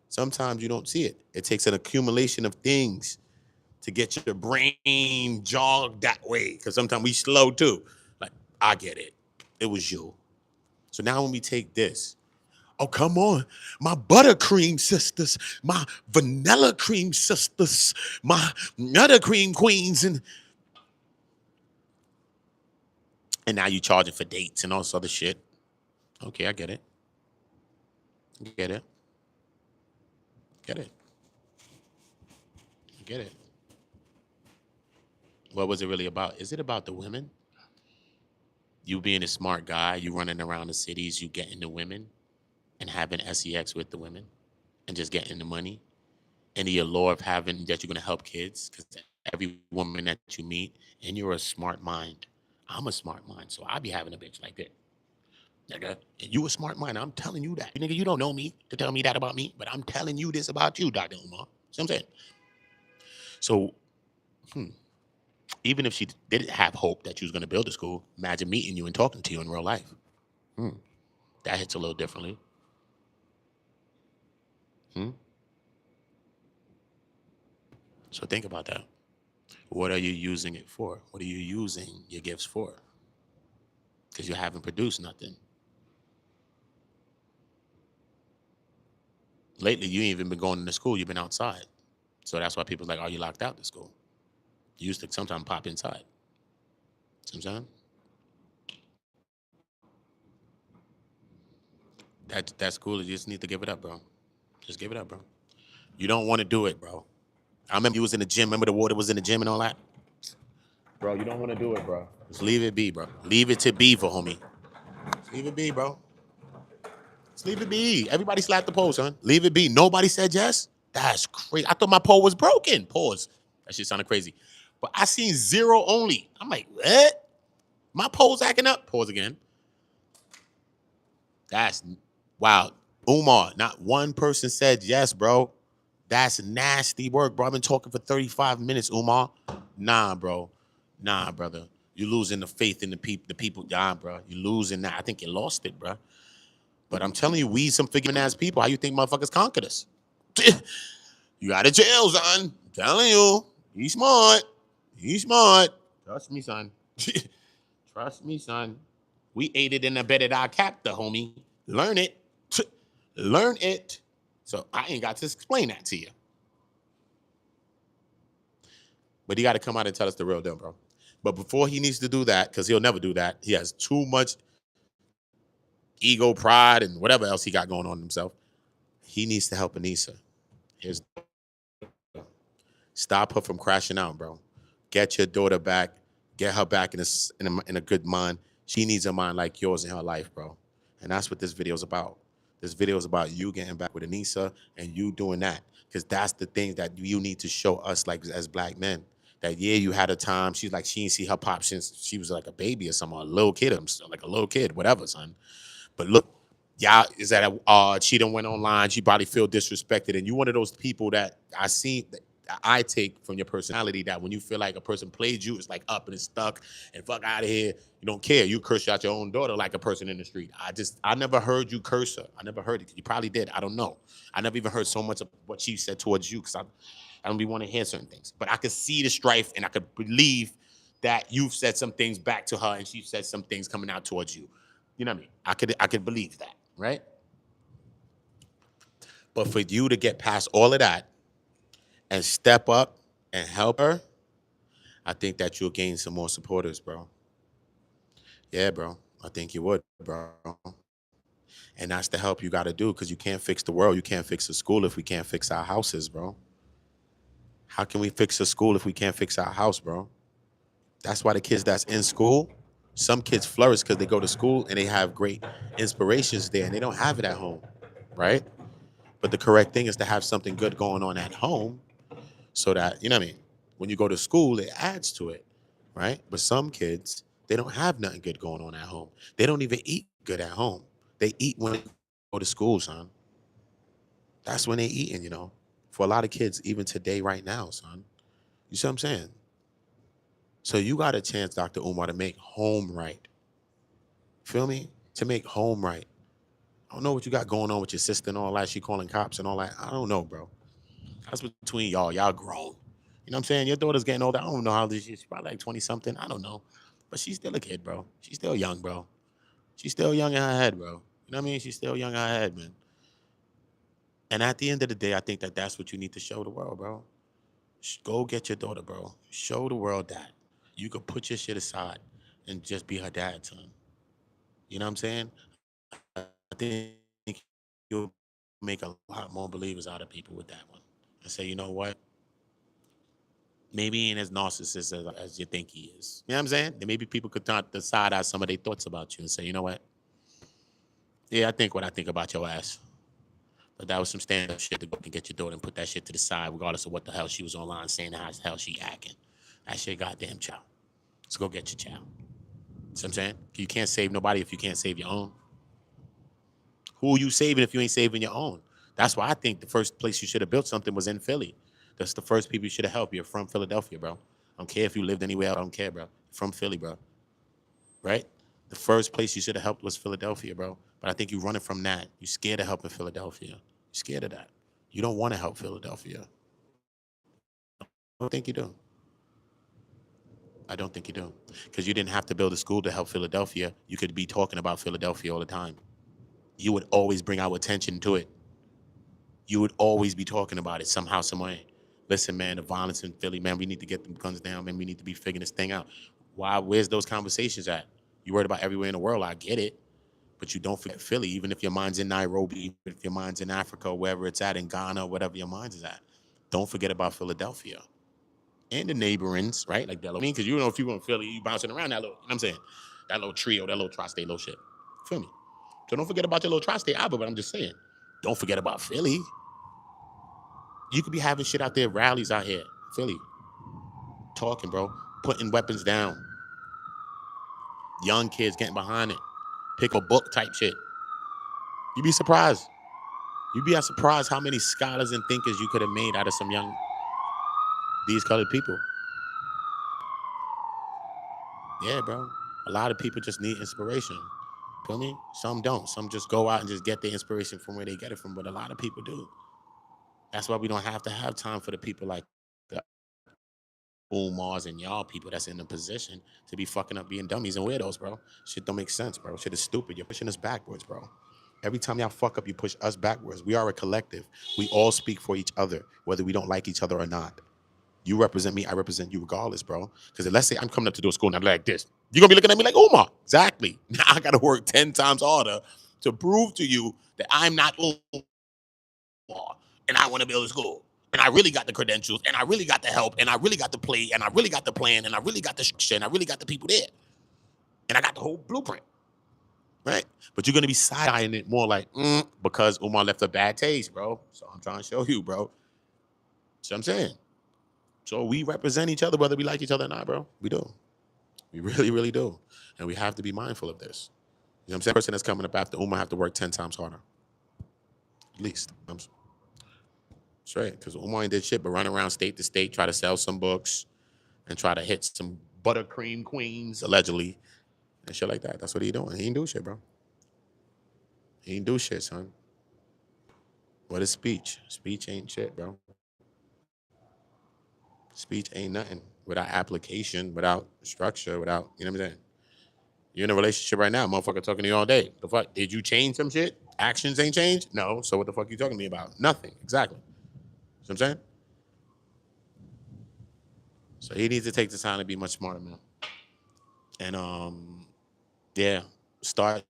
Sometimes you don't see it. It takes an accumulation of things to get your brain jogged that way. Because sometimes we slow, too. Like, I get it. It was you. So now when we take this, oh, come on. My buttercream sisters, my vanilla cream sisters, my nutter cream queens. And now you charging for dates and all this other shit. Okay, I get it. Get it. Get it. Get it. What was it really about? Is it about the women? You being a smart guy, you running around the cities, you getting the women and having sex with the women and just getting the money? And the allure of having that you're going to help kids because every woman that you meet, and you're a smart mind. I'm a smart mind, so I be having a bitch like that. Nigga, and you a smart mind. I'm telling you that. Nigga, you don't know me to tell me that about me, but I'm telling you this about you, Dr. Umar. See what I'm saying? So, even if she didn't have hope that you was going to build a school, imagine meeting you and talking to you in real life. That hits a little differently. So think about that. What are you using it for? What are you using your gifts for? Because you haven't produced nothing. Lately, you ain't even been going to school. You've been outside. So that's why people's like, are you locked out to school? You used to sometimes pop inside. See what I'm saying? That's cool. You just need to give it up, bro. Just give it up, bro. You don't want to do it, bro. I remember you was in the gym. Remember the water was in the gym and all that? Bro, you don't want to do it, bro. Just leave it be, bro. Leave it to be for homie. Just leave it be, bro. Just leave it be. Everybody slapped the pole, son. Leave it be. Nobody said yes. That's crazy. I thought my poll was broken. Pause. That shit sounded crazy. But I seen 0 only. I'm like, what? My poll's acting up. Pause again. That's wow. Umar, not one person said yes, bro. That's nasty work, bro. I've been talking for 35 minutes, Umar. Nah, bro. Nah, brother. You're losing the faith in the people. Nah, bro. You're losing that. I think you lost it, bro. But I'm telling you, we some figuring ass people. How you think motherfuckers conquered us? You got a jail, son. I'm telling you. He's smart. He's smart. Trust me, son. Trust me, son. We aided and abetted our captor, homie. Learn it. Learn it. So I ain't got to explain that to you. But he got to come out and tell us the real deal, bro. But before he needs to do that, because he'll never do that, he has too much ego, pride, and whatever else he got going on himself. He needs to help Anisa. Stop her from crashing out, bro. Get your daughter back. Get her back in a good mind. She needs a mind like yours in her life, bro. And that's what this video is about. This video is about you getting back with Anisa and you doing that. Because that's the thing that you need to show us, like, as black men. That, yeah, you had a time. She's like, she didn't see her pop since she was like a baby or something, or a little kid, like a little kid, whatever, son. But look, y'all, is that she done went online. She probably feel disrespected. And you one of those people that I take from your personality, that when you feel like a person played you, it's like up and it's stuck and fuck out of here. You don't care. You curse out your own daughter like a person in the street. I never heard you curse her. I never heard it. You probably did. I don't know. I never even heard so much of what she said towards you, because I don't be want to hear certain things. But I could see the strife, and I could believe that you've said some things back to her and she said some things coming out towards you. You know what I mean? I could believe that, right? But for you to get past all of that and step up and help her, I think that you'll gain some more supporters, bro. Yeah, bro. I think you would, bro. And that's the help you got to do, because you can't fix the world. You can't fix the school if we can't fix our houses, bro. How can we fix a school if we can't fix our house, bro? That's why the kids that's in school, some kids flourish because they go to school and they have great inspirations there, and they don't have it at home, right? But the correct thing is to have something good going on at home, so that, you know what I mean, when you go to school, it adds to it, right? But some kids, they don't have nothing good going on at home. They don't even eat good at home. They eat when they go to school, son. That's when they eating, for a lot of kids, even today, right now, son. You see what I'm saying? So you got a chance, Dr. Umar, to make home right. Feel me? To make home right. I don't know what you got going on with your sister and all that. She calling cops and all that. I don't know, bro. That's between y'all. Y'all grown. You know what I'm saying? Your daughter's getting older. I don't know how old she is. She's probably like 20-something. I don't know. But she's still a kid, bro. She's still young, bro. She's still young in her head, bro. You know what I mean? She's still young in her head, man. And at the end of the day, I think that that's what you need to show the world, bro. Go get your daughter, bro. Show the world that you could put your shit aside and just be her dad, son. You know what I'm saying? I think you'll make a lot more believers out of people with that one. And say, you know what? Maybe he ain't as narcissist as you think he is. You know what I'm saying? And maybe people could decide out some of their thoughts about you and say, you know what? Yeah, I think what I think about your ass. But that was some stand-up shit to go and get your daughter and put that shit to the side, regardless of what the hell she was online saying, how the hell she acting. That shit goddamn child. Let's go get your child. See what I'm saying? You can't save nobody if you can't save your own. Who are you saving if you ain't saving your own? That's why I think the first place you should have built something was in Philly. That's the first people you should have helped. You're from Philadelphia, bro. I don't care if you lived anywhere else. I don't care, bro. You're from Philly, bro. Right? The first place you should have helped was Philadelphia, bro. But I think you're running from that. You're scared of helping Philadelphia. You're scared of that. You don't want to help Philadelphia. I don't think you do. I don't think you do. Because you didn't have to build a school to help Philadelphia. You could be talking about Philadelphia all the time. You would always bring our attention to it. You would always be talking about it somehow, some way. Listen, man, the violence in Philly, man, we need to get them guns down, man. We need to be figuring this thing out. Why? Where's those conversations at? You worried about everywhere in the world. I get it. But you don't forget Philly, even if your mind's in Nairobi, even if your mind's in Africa, wherever it's at, in Ghana, whatever your mind is at. Don't forget about Philadelphia. And the neighborings, right? Like Delaware. Because you know, if you're in Philly, you bouncing around that little, you know what I'm saying? That little trio, that little tri-state little shit. Feel me? So don't forget about your little tri-state album, but I'm just saying, don't forget about Philly. You could be having shit out there, rallies out here, Philly, talking, bro, putting weapons down. Young kids getting behind it. Pick a book type shit. You'd be surprised. You'd be surprised how many scholars and thinkers you could have made out of some young, these colored people. Yeah, bro. A lot of people just need inspiration. Feel me? Some don't. Some just go out and just get their inspiration from where they get it from. But a lot of people do. That's why we don't have to have time for the people like the Umars and y'all people that's in a position to be fucking up being dummies and weirdos, bro. Shit don't make sense, bro. Shit is stupid. You're pushing us backwards, bro. Every time y'all fuck up, you push us backwards. We are a collective. We all speak for each other, whether we don't like each other or not. You represent me, I represent you regardless, bro. Because let's say I'm coming up to do a school and I'm like this. You're going to be looking at me like, Umar. Exactly. Now I got to work 10 times harder to prove to you that I'm not Umar and I want to build a school. And I really got the credentials and I really got the help and I really got the play and I really got the plan and I really got the structure and I really got the people there. And I got the whole blueprint. Right? But you're going to be side-eyeing it more like, because Umar left a bad taste, bro. So I'm trying to show you, bro. See what I'm saying? So we represent each other, whether we like each other or not, bro. We do. We really, really do. And we have to be mindful of this. You know what I'm saying? The person that's coming up after Umar have to work 10 times harder. At least. Straight. Because Umar ain't did shit but run around state to state, try to sell some books, and try to hit some buttercream queens, allegedly, and shit like that. That's what he doing. He ain't do shit, bro. He ain't do shit, son. What is speech? Speech ain't shit, bro. Speech ain't nothing without application, without structure, without, you know what I'm saying? You're in a relationship right now, motherfucker talking to you all day. The fuck? Did you change some shit? Actions ain't changed? No. So what the fuck you talking to me about? Nothing. Exactly. See what I'm saying? So he needs to take the time to be much smarter, man. And yeah, start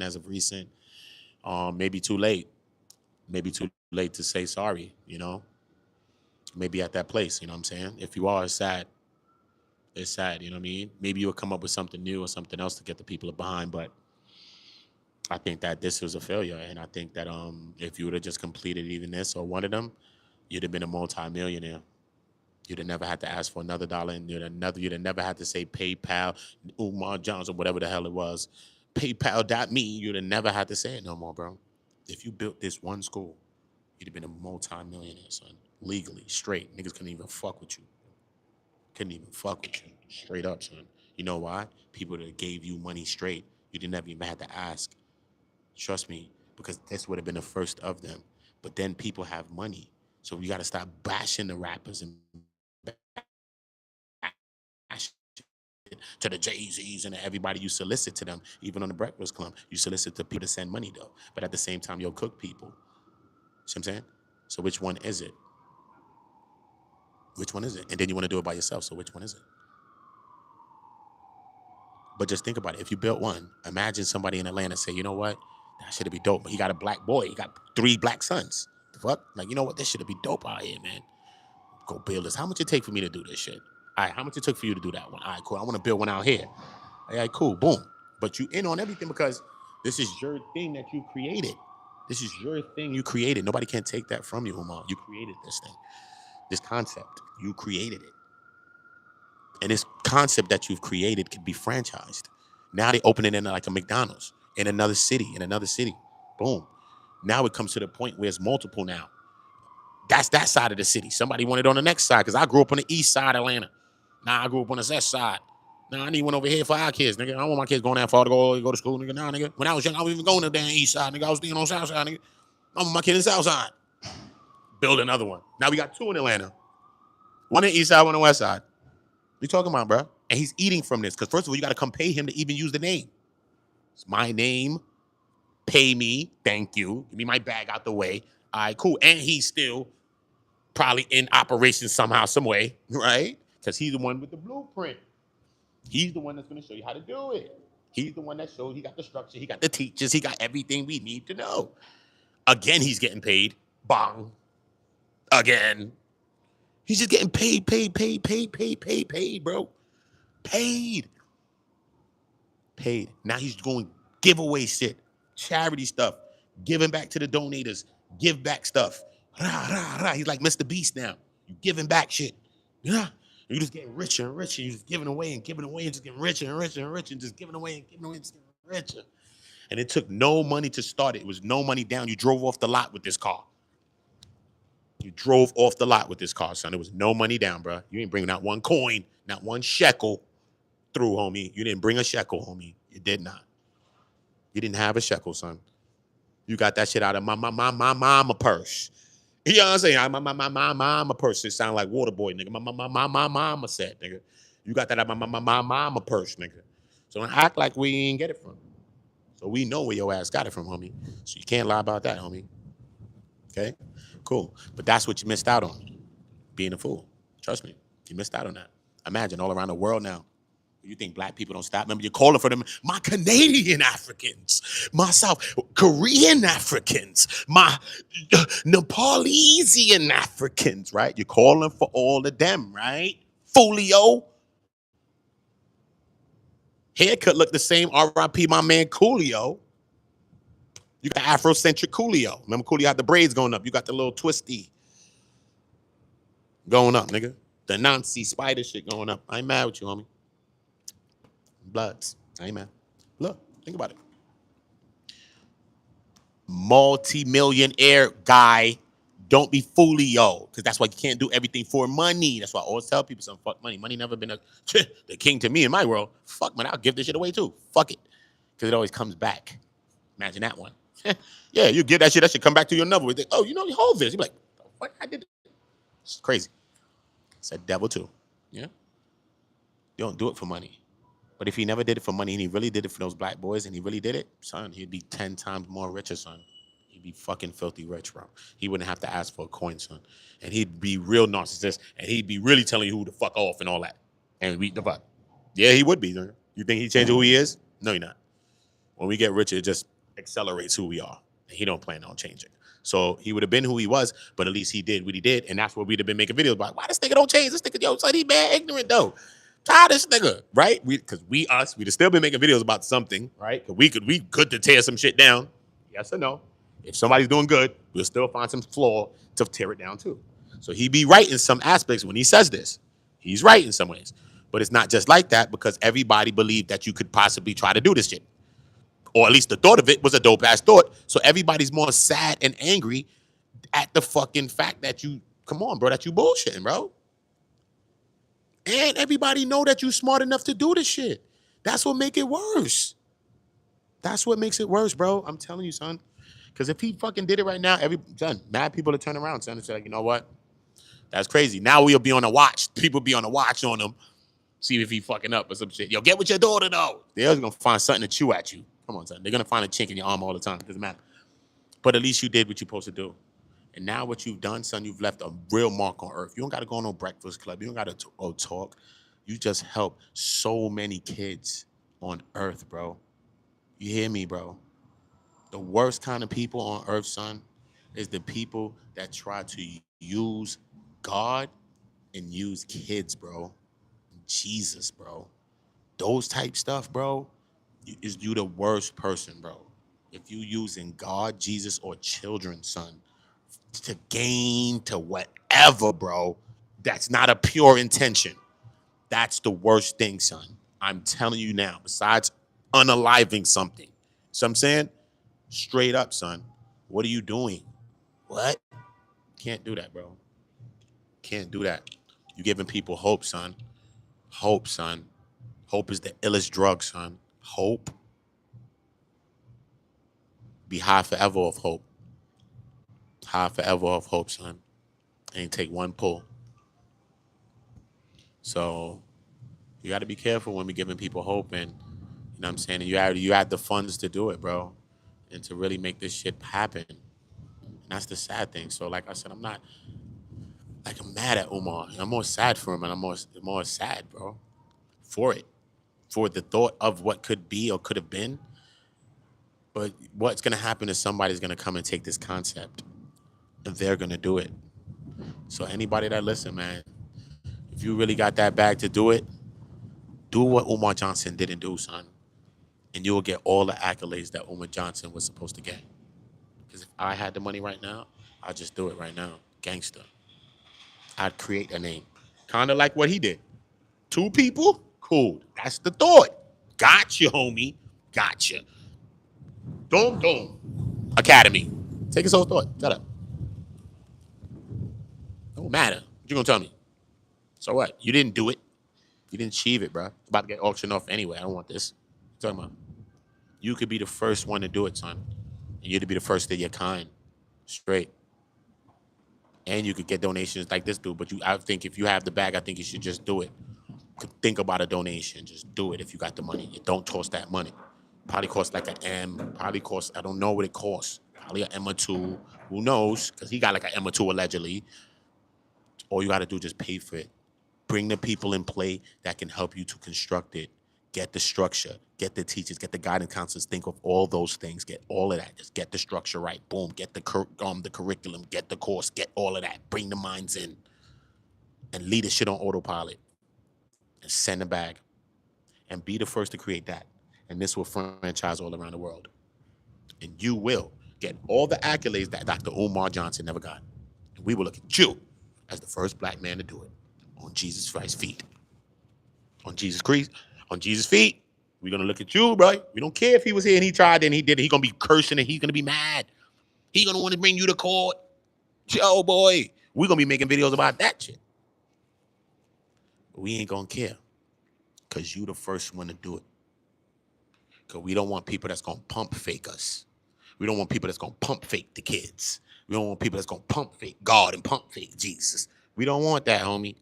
as of recent. Maybe too late. Maybe too late to say sorry, you know? Maybe at that place, you know what I'm saying? If you are, it's sad, you know what I mean? Maybe you'll come up with something new or something else to get the people behind, but I think that this was a failure. And I think that if you would have just completed even this or one of them, you'd have been a multi-millionaire. You'd have never had to ask for another dollar, and you'd have never had to say PayPal, Umar Jones, or whatever the hell it was. PayPal.me, you'd have never had to say it no more, bro. If you built this one school, you'd have been a multi-millionaire, son. Legally, straight. Niggas couldn't even fuck with you. Couldn't even fuck with you. Straight up, son. You know why? People that gave you money straight, you didn't even have to ask. Trust me, because this would have been the first of them. But then people have money. So you got to stop bashing the rappers and bash to the Jay-Z's and everybody you solicit to them, even on the Breakfast Club. You solicit to people to send money, though. But at the same time, you'll cook people. See what I'm saying? So which one is it? Which one is it? And then you want to do it by yourself. So which one is it? But just think about it. If you built one, imagine somebody in Atlanta say, you know what? That should be dope. But he got a black boy. He got 3 black sons. The fuck? Like, you know what? This should be dope out here, man. Go build this. How much it take for me to do this shit? All right, how much it took for you to do that one? All right, cool. I want to build one out here. All right, cool. Boom. But you in on everything because this is your thing that you created. This is your thing you created. Nobody can take that from you, Umar. You created this thing, this concept. You created it. And this concept that you've created could be franchised. Now they open it in like a McDonald's in another city, Boom. Now it comes to the point where it's multiple now. That's that side of the city. Somebody wanted on the next side because I grew up on the east side of Atlanta. Now I grew up on the west side. Now I need one over here for our kids, nigga. I don't want my kids going that far to go to school, nigga. Nah, nigga. When I was young, I was even going to the damn east side, nigga. I was staying on south side, nigga. I want my kid in the south side. Build another one. Now we got 2 in Atlanta. One in the east side, one on the west side. What you talking about, bro? And he's eating from this because first of all, you got to come pay him to even use the name. It's my name. Pay me. Thank you. Give me my bag out the way. All right, cool. And he's still probably in operation somehow, some way, right? Because he's the one with the blueprint. He's the one that's going to show you how to do it. He's the one that showed he got the structure, he got the teachers, he got everything we need to know. Again, he's getting paid. Bong. Again. He's just getting paid, bro. Paid. Now he's going giveaway shit, charity stuff, giving back to the donators, give back stuff. Rah, rah, rah. He's like Mr. Beast now. You giving back shit. Yeah. You're just getting richer and richer. You're just giving away and giving away and just getting richer and richer and richer and just giving away and giving away and just getting richer. And it took no money to start it. It was no money down. You drove off the lot with this car. You drove off the lot with this car, son. There was no money down, bro. You ain't bringing not one coin, not one shekel through, homie. You didn't bring a shekel, homie. You did not. You didn't have a shekel, son. You got that shit out of my mama purse. You know what I'm saying? My mama purse. It sound like Waterboy, nigga. My mama said, nigga. You got that out of my mama purse, nigga. So don't act like we ain't get it from. So we know where your ass got it from, homie. So you can't lie about that, homie. Okay? Cool. But that's what you missed out on. Being a fool. Trust me. You missed out on that. Imagine all around the world now. You think black people don't stop? Remember, you're calling for them, my Canadian Africans, my South Korean Africans, my Nepalesian Africans, right? You're calling for all of them, right? Folio. Haircut look the same. R.I.P. my man Coolio. You got Afrocentric Coolio. Remember Coolio had the braids going up. You got the little twisty going up, nigga. The Nancy spider shit going up. I ain't mad with you, homie. Bloods. I ain't mad. Look, think about it. Multi-millionaire guy. Don't be folio. Because that's why you can't do everything for money. That's why I always tell people something. Fuck money. Money never been the king to me in my world. Fuck, man. I'll give this shit away too. Fuck it. Because it always comes back. Imagine that one. Yeah, you give that shit come back to you another way. Oh, you know, you hold this. You be like, what? I did it. It's crazy. It's a devil too. Yeah. You don't do it for money. But if he never did it for money and he really did it for those black boys and he really did it, son, he'd be 10 times more richer, son. He'd be fucking filthy rich, bro. He wouldn't have to ask for a coin, son. And he'd be real narcissist and he'd be really telling you who the fuck off and all that. And we the fuck. Yeah, he would be. You think he'd change who he is? No, you're not. When we get richer, it just accelerates who we are. And he don't plan on changing. So he would have been who he was, but at least he did what he did. And that's what we'd have been making videos about. Why this nigga don't change? This nigga, yo, son, he mad ignorant, though. Tired of this nigga, right? Because we'd have still been making videos about something, right? We good to tear some shit down. Yes or no? If somebody's doing good, we'll still find some flaw to tear it down too. So he be right in some aspects when he says this. He's right in some ways. But it's not just like that because everybody believed that you could possibly try to do this shit. Or at least the thought of it was a dope ass thought. So everybody's more sad and angry at the fucking fact that you, come on, bro, that you bullshitting, bro. And everybody know that you smart enough to do this shit. That's what make it worse. That's what makes it worse, bro. I'm telling you, son. Because if he fucking did it right now, mad people to turn around, son, and say, like, you know what? That's crazy. Now we'll be on a watch. People be on a watch on him. See if he fucking up or some shit. Yo, get with your daughter, though. They're going to find something to chew at you. Come on, son. They're going to find a chink in your arm all the time. It doesn't matter. But at least you did what you're supposed to do. And now what you've done, son, you've left a real mark on earth. You don't got to go on no breakfast club. You don't got to go talk. You just help so many kids on earth, bro. You hear me, bro? The worst kind of people on earth, son, is the people that try to use God and use kids, bro. Jesus, bro. Those type stuff, bro, is you the worst person, bro. If you using God, Jesus, or children, son, to gain to whatever, bro, that's not a pure intention. That's the worst thing, son. I'm telling you now, besides unaliving something. So I'm saying, straight up, son, what are you doing? What? Can't do that, bro. Can't do that. You giving people hope, son. Hope, son. Hope is the illest drug, son. Hope. Be high forever of hope. High forever of hope, son. Ain't take one pull. So you got to be careful when we're giving people hope, and you know what I'm saying. And you had the funds to do it, bro, and to really make this shit happen. And that's the sad thing. So, like I said, I'm mad at Umar. I'm more sad for him, and I'm more sad, bro, for the thought of what could be or could have been. But what's gonna happen is somebody's gonna come and take this concept, and they're gonna do it. So anybody that listen, man, if you really got that bag to do it, do what Umar Johnson didn't do, son. And you will get all the accolades that Umar Johnson was supposed to get. Because if I had the money right now, I'd just do it right now. Gangster. I'd create a name. Kind of like what he did. 2 people? Cool. That's the thought. Gotcha, homie. Gotcha. Dome Dome. Academy. Take his whole thought. Shut up. Don't matter. What you gonna tell me? So what? You didn't do it. You didn't achieve it, bro. It's about to get auctioned off anyway. I don't want this. What you talking about? You could be the first one to do it, son. And you'd be the first of your kind. Straight. And you could get donations like this dude. But I think if you have the bag, I think you should just do it. Think about a donation. Just do it if you got the money. You don't toss that money. Probably costs like an M. Probably costs, I don't know what it costs. Probably an M or two. Who knows? Because he got like an M or two allegedly. All you got to do is just pay for it. Bring the people in play that can help you to construct it. Get the structure. Get the teachers. Get the guidance counselors. Think of all those things. Get all of that. Just get the structure right. Boom. Get the curriculum. Get the course. Get all of that. Bring the minds in. And lead the shit on autopilot. And send a bag. And be the first to create that. And this will franchise all around the world. And you will get all the accolades that Dr. Umar Johnson never got. And we will look at you as the first black man to do it. On Jesus Christ's feet. On Jesus Christ. On Jesus' feet. We're going to look at you, bro. We don't care if he was here and he tried and he did it. He's going to be cursing and he's going to be mad. He's going to want to bring you to court. Yo, boy. We're going to be making videos about that shit. But we ain't going to care. Because you the first one to do it. Because we don't want people that's going to pump fake us. We don't want people that's going to pump fake the kids. We don't want people that's going to pump fake God and pump fake Jesus. We don't want that, homie.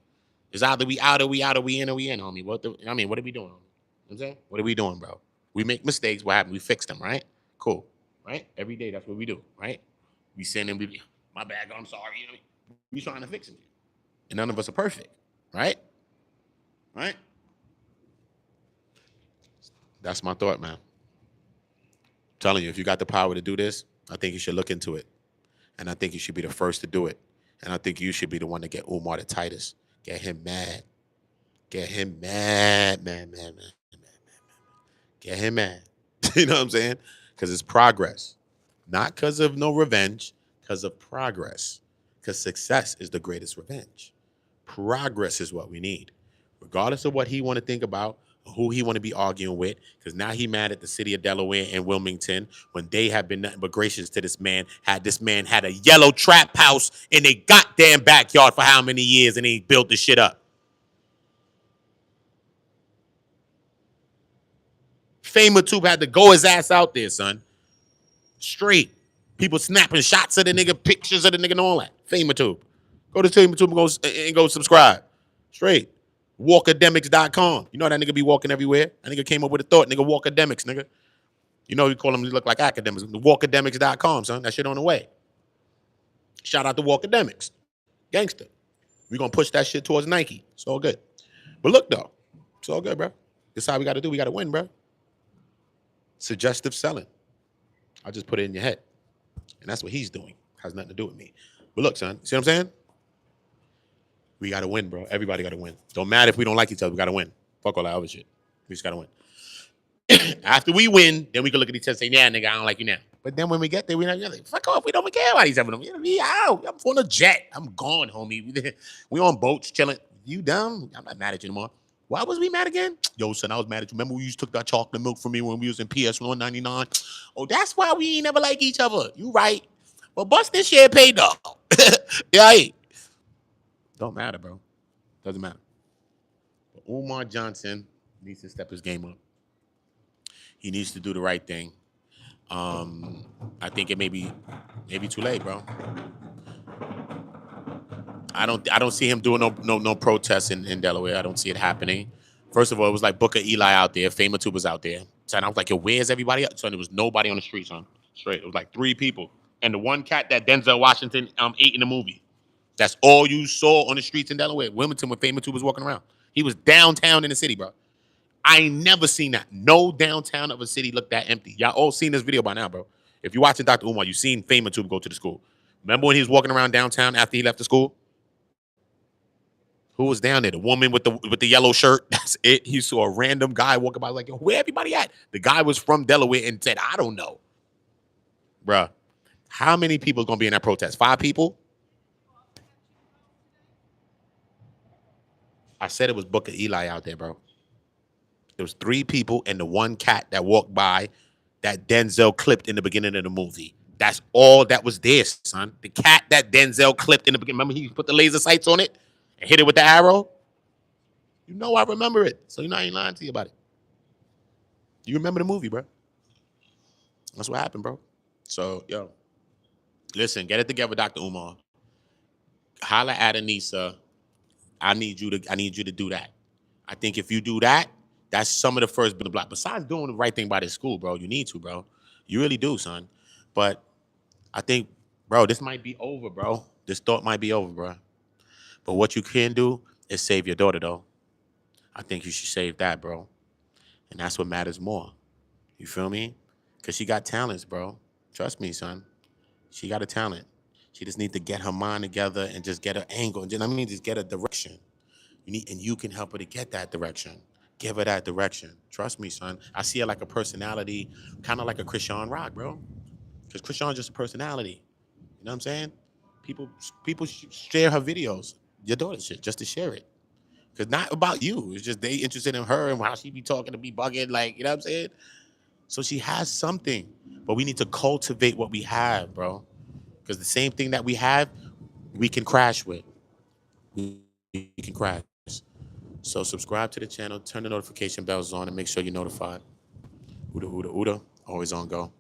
It's either we out or we out or we in, homie. What are we doing, homie? You know what I'm saying? What are we doing, bro? We make mistakes. What happened? We fix them, right? Cool. Right? Every day, that's what we do, right? We send them, my bad, I'm sorry. You know what I mean? We trying to fix them. And none of us are perfect, right? Right? That's my thought, man. I'm telling you, if you got the power to do this, I think you should look into it. And I think you should be the first to do it. And I think you should be the one to get Umar the Titus. Get him mad. Get him mad, man. Get him mad. You know what I'm saying? Because it's progress. Not because of no revenge, because of progress. Because success is the greatest revenge. Progress is what we need. Regardless of what he want to think about, who he want to be arguing with, because now he mad at the city of Delaware and Wilmington when they have been nothing but gracious to this man. This man had a yellow trap house in their goddamn backyard for how many years and he built the shit up. Famer Tube had to go his ass out there, son. Straight. People snapping shots of the nigga, pictures of the nigga and all that. Famer Tube. Go to Famer Tube and go subscribe. Straight. Walkademics.com. You know that nigga be walking everywhere. That nigga came up with a thought. Nigga, Walkademics, nigga. You know you call them, look like academics. Walkademics.com, son. That shit on the way. Shout out to Walkademics. Gangster. We gonna push that shit towards Nike. It's all good. But look, though. It's all good, bro. This is how we got to do. We got to win, bro. Suggestive selling. I just put it in your head. And that's what he's doing. Has nothing to do with me. But look, son. See what I'm saying? We got to win, bro. Everybody got to win. Don't matter if we don't like each other. We got to win. Fuck all that other shit. We just got to win. After we win, then we can look at each other and say, yeah, nigga, I don't like you now. But then when we get there, we're not like, fuck off. We don't care about each other. We out. I'm on a jet. I'm gone, homie. We on boats chilling. You dumb? I'm not mad at you anymore. Why was we mad again? Yo, son, I was mad at you. Remember we used to took that chocolate milk from me when we was in PS 199? Oh, that's why we ain't never like each other. You right. Well, bust this shit paid though. Yeah, don't matter, bro. Doesn't matter. But Umar Johnson needs to step his game up. He needs to do the right thing. I think it may be too late, bro. I don't see him doing no protests in Delaware. I don't see it happening. First of all, it was like Booker Eli out there. Famer Tube was out there. So I was like, yo, where's everybody else? So there was nobody on the street, son. Straight. It was like 3 people. And the one cat that Denzel Washington ate in the movie. That's all you saw on the streets in Delaware. Wilmington, when Famer Tube was walking around. He was downtown in the city, bro. I ain't never seen that. No downtown of a city looked that empty. Y'all all seen this video by now, bro. If you're watching Dr. Umar, you seen Famer Tube go to the school. Remember when he was walking around downtown after he left the school? Who was down there? The woman with the yellow shirt. That's it. He saw a random guy walking by like, yo, where everybody at? The guy was from Delaware and said, I don't know. Bruh. How many people gonna be in that protest? 5 people? I said it was Booker Eli out there, bro. There was 3 people and the one cat that walked by that Denzel clipped in the beginning of the movie. That's all that was there, son. The cat that Denzel clipped in the beginning. Remember he put the laser sights on it and hit it with the arrow? You know I remember it. So you know I ain't lying to you about it. You remember the movie, bro. That's what happened, bro. So, yo, listen, get it together, Dr. Umar. Holla at Anisa. I need you to do that. I think if you do that, that's some of the first building block. Besides doing the right thing by this school, bro, you need to, bro. You really do, son. But I think, bro, this might be over, bro. This thought might be over, bro. But what you can do is save your daughter, though. I think you should save that, bro. And that's what matters more. You feel me? Because she got talents, bro. Trust me, son. She got a talent. She just need to get her mind together and just get her angle. Just get a direction. And you can help her to get that direction. Give her that direction. Trust me, son. I see her like a personality, kind of like a Krishan Rock, bro. Because Krishan's just a personality. You know what I'm saying? People share her videos. Your daughter should, just to share it. Because not about you. It's just they interested in her and how she be talking to be bugging, like, you know what I'm saying? So she has something. But we need to cultivate what we have, bro. Because the same thing that we have, we can crash with. We can crash. So subscribe to the channel, turn the notification bells on, and make sure you're notified. Ooda, ooda, ooda. Always on go.